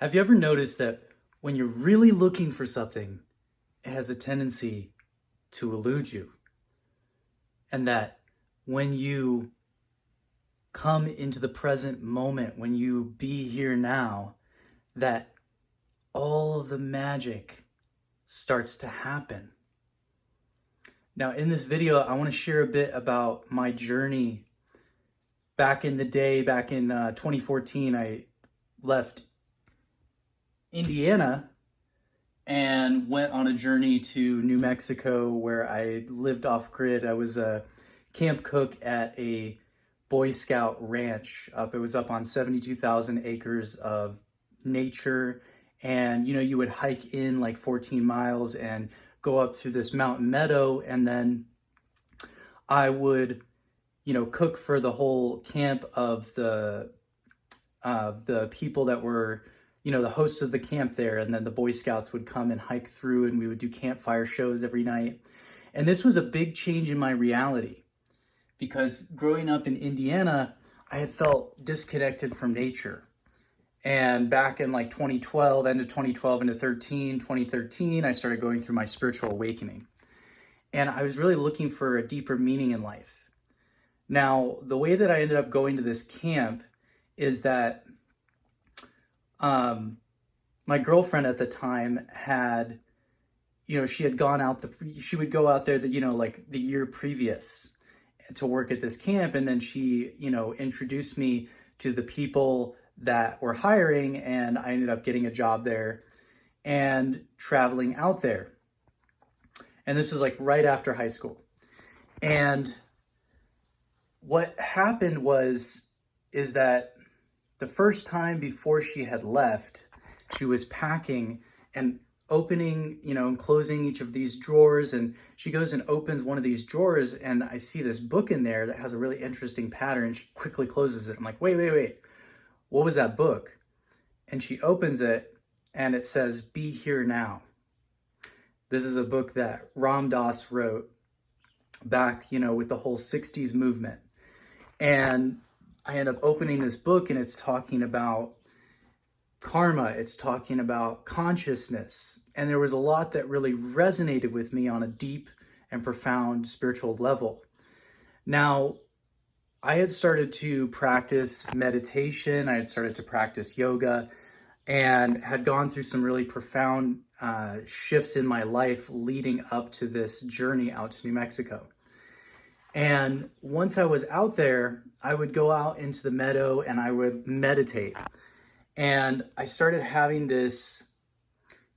Have you ever noticed that when you're really looking for something, it has a tendency to elude you? And that when you come into the present moment, when you be here now, that all of the magic starts to happen. Now, in this video, I want to share a bit about my journey. Back in the day, back in 2014, I left Indiana and went on a journey to New Mexico where I lived off grid. I was a camp cook at a Boy Scout ranch it was up on 72,000 acres of nature. And, you would hike in like 14 miles and go up through this mountain meadow. And then I would, cook for the whole camp of the people that were, the hosts of the camp there. And then the Boy Scouts would come and hike through, and we would do campfire shows every night. And this was a big change in my reality, because growing up in Indiana, I had felt disconnected from nature. And back in like 2012, end of 2012 into 2013, I started going through my spiritual awakening. And I was really looking for a deeper meaning in life. Now, the way that I ended up going to this camp is that my girlfriend at the time had, she had gone out, she would go out there like the year previous to work at this camp. And then she, introduced me to the people that were hiring, and I ended up getting a job there and traveling out there. And this was like right after high school. And what happened is that the first time before she had left, she was packing and opening, and closing each of these drawers. And she goes and opens one of these drawers, and I see this book in there that has a really interesting pattern. She quickly closes it. I'm like, wait. What was that book? And she opens it, and it says, "Be Here Now." This is a book that Ram Dass wrote back, with the whole 60s movement. And I end up opening this book, and it's talking about karma. It's talking about consciousness. And there was a lot that really resonated with me on a deep and profound spiritual level. Now, I had started to practice meditation. I had started to practice yoga and had gone through some really profound shifts in my life leading up to this journey out to New Mexico. And once I was out there, I would go out into the meadow and I would meditate. And I started having this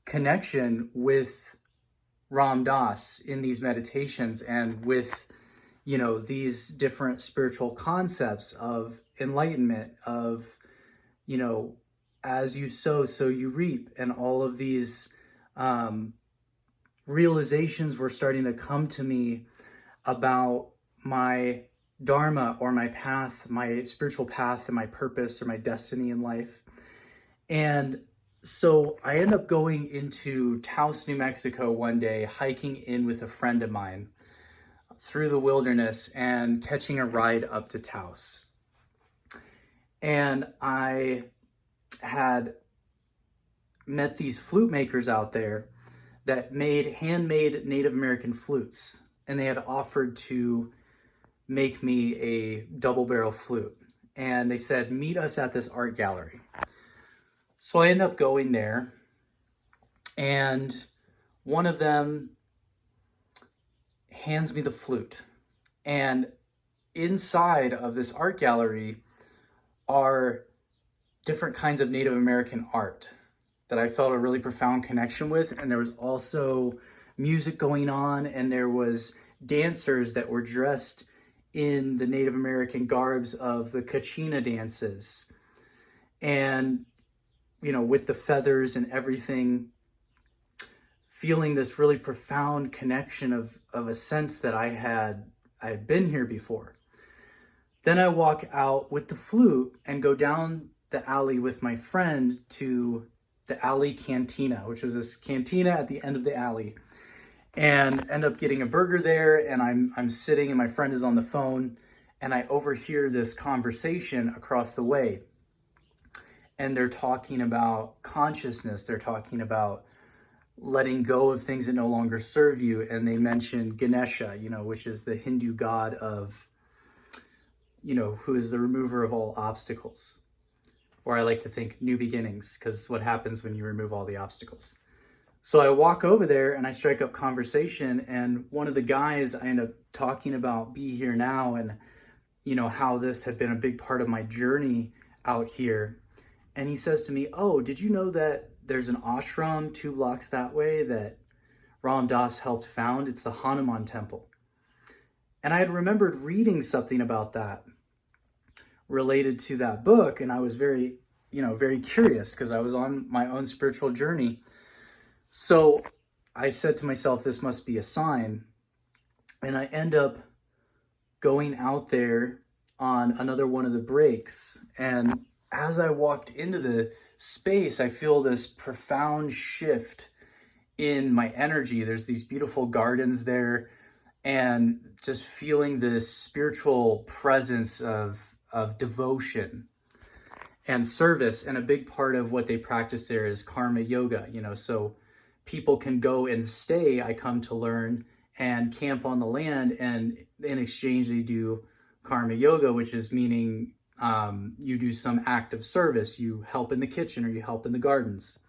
connection with Ram Dass in these meditations, and with, these different spiritual concepts of enlightenment, of, as you sow, so you reap. And all of these realizations were starting to come to me about my dharma, or my path, my spiritual path, and my purpose, or my destiny in life. And so I ended up going into Taos, New Mexico one day, hiking in with a friend of mine through the wilderness and catching a ride up to Taos. And I had met these flute makers out there that made handmade Native American flutes. And they had offered to make me a double barrel flute. And they said, meet us at this art gallery. So I ended up going there, and one of them hands me the flute. And inside of this art gallery are different kinds of Native American art that I felt a really profound connection with. And there was also music going on, and there was dancers that were dressed in the Native American garbs of the Kachina dances. And with the feathers and everything, feeling this really profound connection of a sense that I had been here before. Then I walk out with the flute and go down the alley with my friend to the alley cantina, which was this cantina at the end of the alley, and end up getting a burger there. And I'm sitting, and my friend is on the phone, and I overhear this conversation across the way. and they're talking about consciousness. They're talking about letting go of things that no longer serve you. And they mention Ganesha, which is the Hindu god of, who is the remover of all obstacles. Or I like to think new beginnings, because what happens when you remove all the obstacles? So I walk over there and I strike up conversation, and one of the guys, I end up talking about Be Here Now and, how this had been a big part of my journey out here. And he says to me, "Oh, did you know that there's an ashram 2 blocks that way that Ram Dass helped found? It's the Hanuman Temple." And I had remembered reading something about that related to that book. And I was very, very curious because I was on my own spiritual journey. So I said to myself, this must be a sign. And I end up going out there on another one of the breaks. And as I walked into the space, I feel this profound shift in my energy. There's these beautiful gardens there, and just feeling this spiritual presence of devotion and service. And a big part of what they practice there is karma yoga, so people can go and stay, I come to learn, and camp on the land. And in exchange, they do karma yoga, which is meaning you do some act of service. You help in the kitchen or you help in the gardens.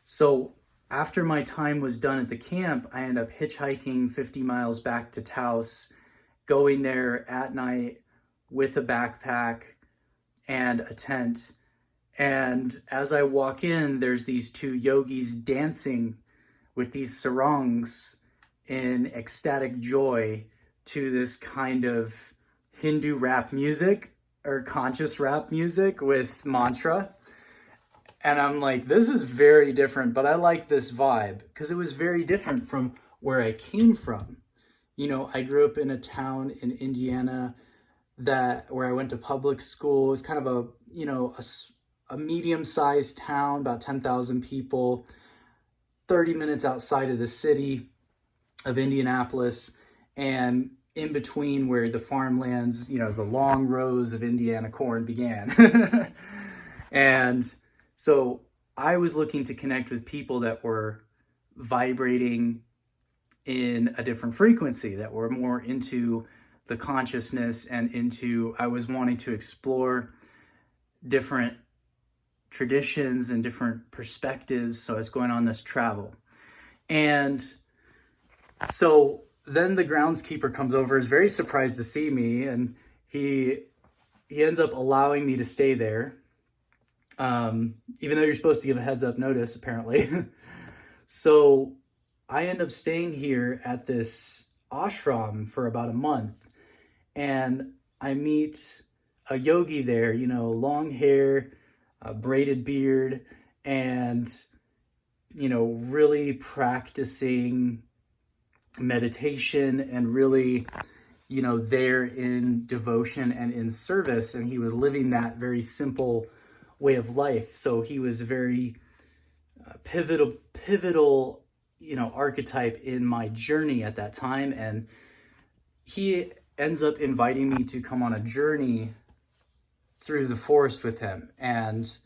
So after my time was done at the camp, I ended up hitchhiking 50 miles back to Taos, going there at night with a backpack and a tent. And as I walk in, there's these 2 yogis dancing with these sarongs in ecstatic joy to this kind of Hindu rap music or conscious rap music with mantra. And I'm like, this is very different, but I like this vibe because it was very different from where I came from. I grew up in a town in Indiana where I went to public school. It was kind of a medium-sized town, about 10,000 people, 30 minutes outside of the city of Indianapolis, and in between where the farmlands, the long rows of Indiana corn began. And so I was looking to connect with people that were vibrating in a different frequency, that were more into the consciousness and I was wanting to explore different traditions and different perspectives. So I was going on this travel. And so then the groundskeeper comes over, is very surprised to see me, and he ends up allowing me to stay there, even though you're supposed to give a heads up notice, apparently. So I end up staying here at this ashram for about a month, and I meet a yogi there, long hair, braided beard, and, really practicing meditation and really, there in devotion and in service. And he was living that very simple way of life. So he was very pivotal, archetype in my journey at that time. And he ends up inviting me to come on a journey through the forest with him. And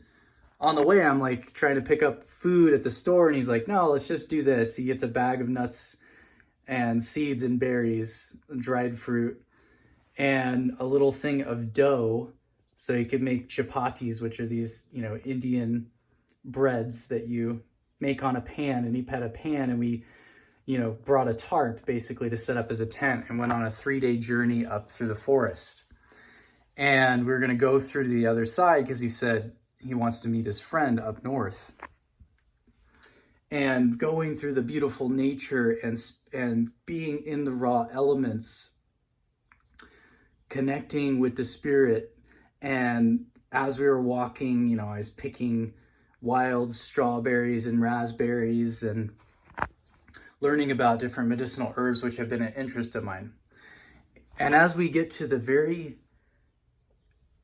on the way, I'm like trying to pick up food at the store, and he's like, "No, let's just do this." He gets a bag of nuts and seeds and berries, dried fruit, and a little thing of dough so you could make chapatis, which are these, Indian breads that you make on a pan. And he had a pan, and we, brought a tarp basically to set up as a tent, and went on a 3-day journey up through the forest. And we were going to go through to the other side because he said he wants to meet his friend up north. And going through the beautiful nature and being in the raw elements, connecting with the spirit. And as we were walking, I was picking wild strawberries and raspberries and learning about different medicinal herbs, which have been an interest of mine. And as we get to the very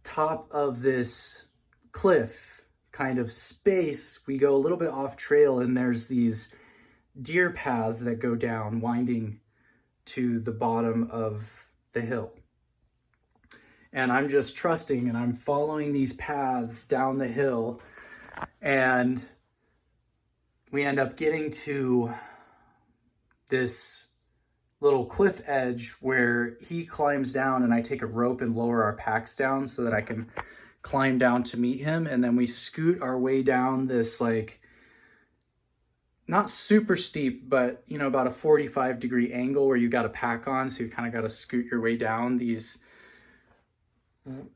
top of this cliff kind of space, we go a little bit off trail, and there's these deer paths that go down, winding to the bottom of the hill. And I'm just trusting and I'm following these paths down the hill. And we end up getting to this little cliff edge where he climbs down and I take a rope and lower our packs down so that I can climb down to meet him. And then we scoot our way down this, like, not super steep, but, you know, about a 45-degree angle where you got a pack on. So you kind of got to scoot your way down these,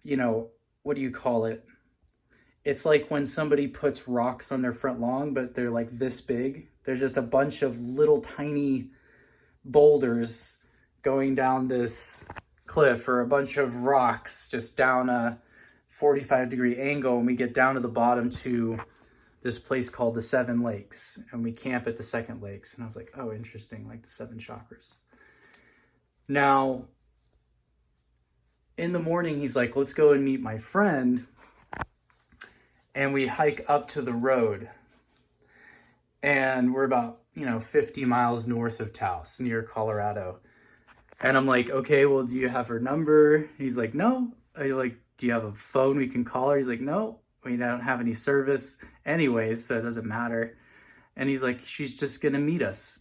you know, what do you call it? It's like when somebody puts rocks on their front lawn, but they're like this big. There's just a bunch of little tiny boulders going down this cliff, or a bunch of rocks just down a 45-degree angle. And we get down to the bottom to this place called the Seven Lakes, and we camp at the second lakes. And I was like, oh, interesting, like the seven chakras. Now, in the morning, he's like, let's go and meet my friend. And we hike up to the road. And we're about, 50 miles north of Taos, near Colorado. And I'm like, okay, well, do you have her number? He's like, no. I'm like, do you have a phone we can call her? He's like, no, we don't have any service anyways, so it doesn't matter. And he's like, she's just gonna meet us.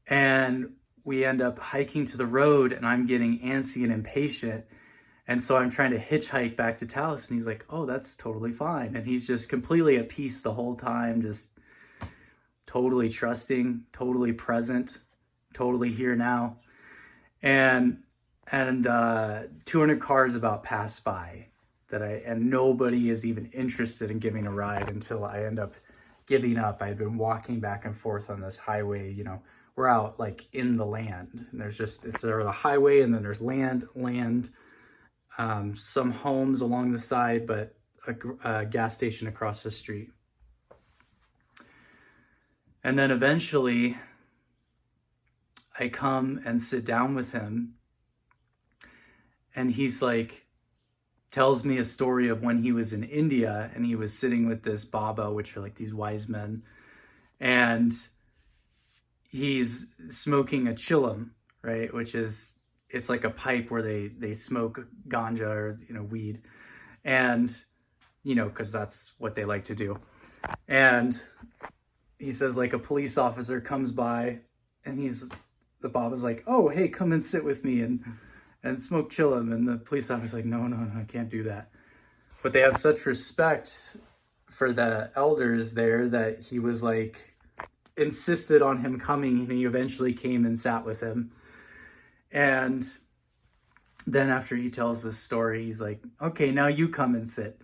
And we end up hiking to the road, and I'm getting antsy and impatient. And so I'm trying to hitchhike back to Taos, and he's like, oh, that's totally fine. And he's just completely at peace the whole time, just totally trusting, totally present, totally here now. And 200 cars about pass by and nobody is even interested in giving a ride until I end up giving up. I had been walking back and forth on this highway, we're out like in the land, and there's the highway, and then there's land, some homes along the side, but a gas station across the street. And then eventually I come and sit down with him, and he's like, tells me a story of when he was in India and he was sitting with this Baba, which are like these wise men, and he's smoking a chillum, right? Which is, it's like a pipe where they smoke ganja or, weed. And, cause that's what they like to do. And he says, like, a police officer comes by, and the Baba's like, oh, hey, come and sit with me and smoke chillum. And the police officer's like, no, I can't do that. But they have such respect for the elders there that he was like, insisted on him coming, and he eventually came and sat with him. And then after he tells this story, he's like, okay, now you come and sit.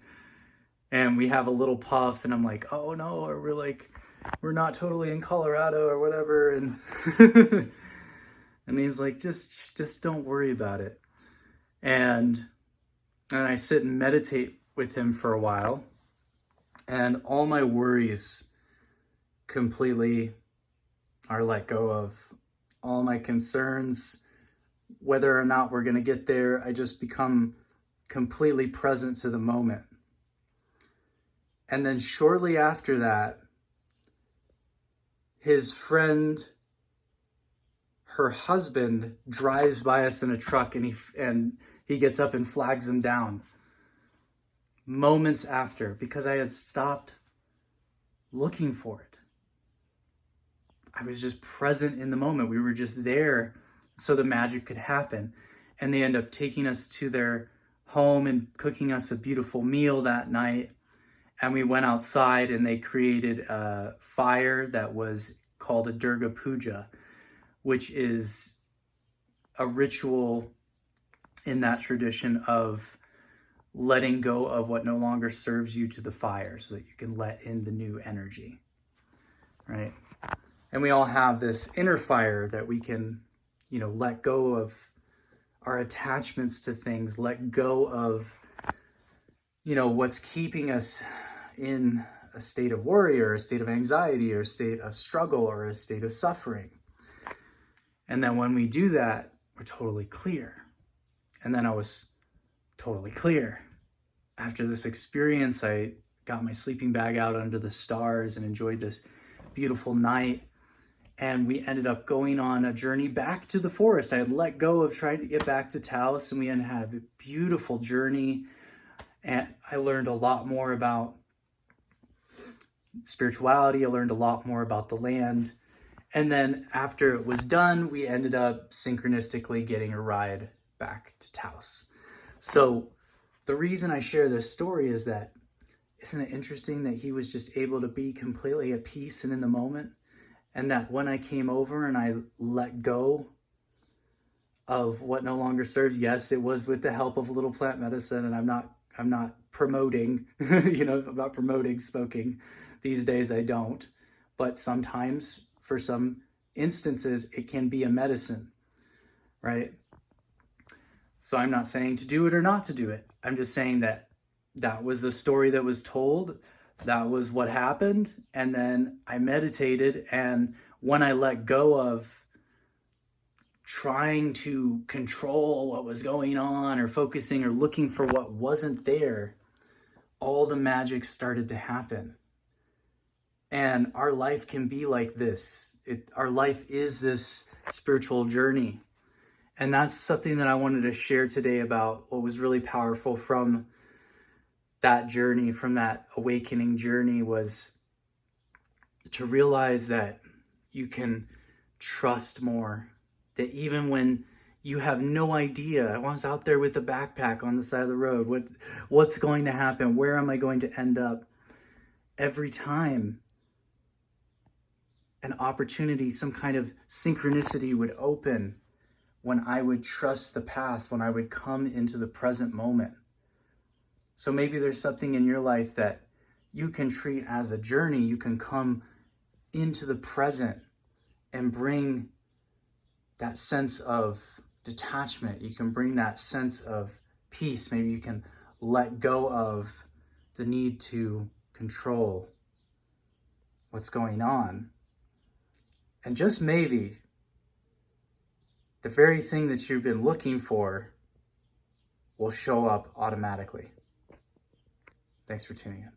And we have a little puff, and I'm like, oh no, or we're not totally in Colorado or whatever. And and he's like, just don't worry about it. And I sit and meditate with him for a while, and all my worries completely are let go of. All my concerns, whether or not we're going to get there, I just become completely present to the moment. And then shortly after that, his friend, her husband, drives by us in a truck, and he gets up and flags him down. Moments after, because I had stopped looking for it. I was just present in the moment. We were just there so the magic could happen. And they end up taking us to their home and cooking us a beautiful meal that night. And we went outside, and they created a fire that was called a Durga Puja, which is a ritual in that tradition of letting go of what no longer serves you to the fire so that you can let in the new energy, right? And we all have this inner fire that we can, let go of our attachments to things, let go of, what's keeping us in a state of worry or a state of anxiety or a state of struggle or a state of suffering. And then when we do that, we're totally clear. And then I was totally clear. After this experience, I got my sleeping bag out under the stars and enjoyed this beautiful night. And we ended up going on a journey back to the forest. I had let go of trying to get back to Taos, and we had a beautiful journey. And I learned a lot more about spirituality. I learned a lot more about the land. And then after it was done, we ended up synchronistically getting a ride back to Taos. So the reason I share this story is that, isn't it interesting that he was just able to be completely at peace and in the moment? And that when I came over and I let go of what no longer serves, yes, it was with the help of a little plant medicine. And I'm not promoting, I'm not promoting smoking these days. I don't. But sometimes, for some instances, it can be a medicine, right? So I'm not saying to do it or not to do it. I'm just saying that that was the story that was told. That was what happened. And then I meditated. And when I let go of trying to control what was going on or focusing or looking for what wasn't there, all the magic started to happen. And our life can be like this. Our life is this spiritual journey. And that's something that I wanted to share today about what was really powerful from that journey, from that awakening journey, was to realize that you can trust more. That even when you have no idea, I was out there with a backpack on the side of the road, what's going to happen? Where am I going to end up? Every time an opportunity, some kind of synchronicity would open when I would trust the path, when I would come into the present moment. So maybe there's something in your life that you can treat as a journey. You can come into the present and bring that sense of detachment. You can bring that sense of peace. Maybe you can let go of the need to control what's going on. And just maybe the very thing that you've been looking for will show up automatically. Thanks for tuning in.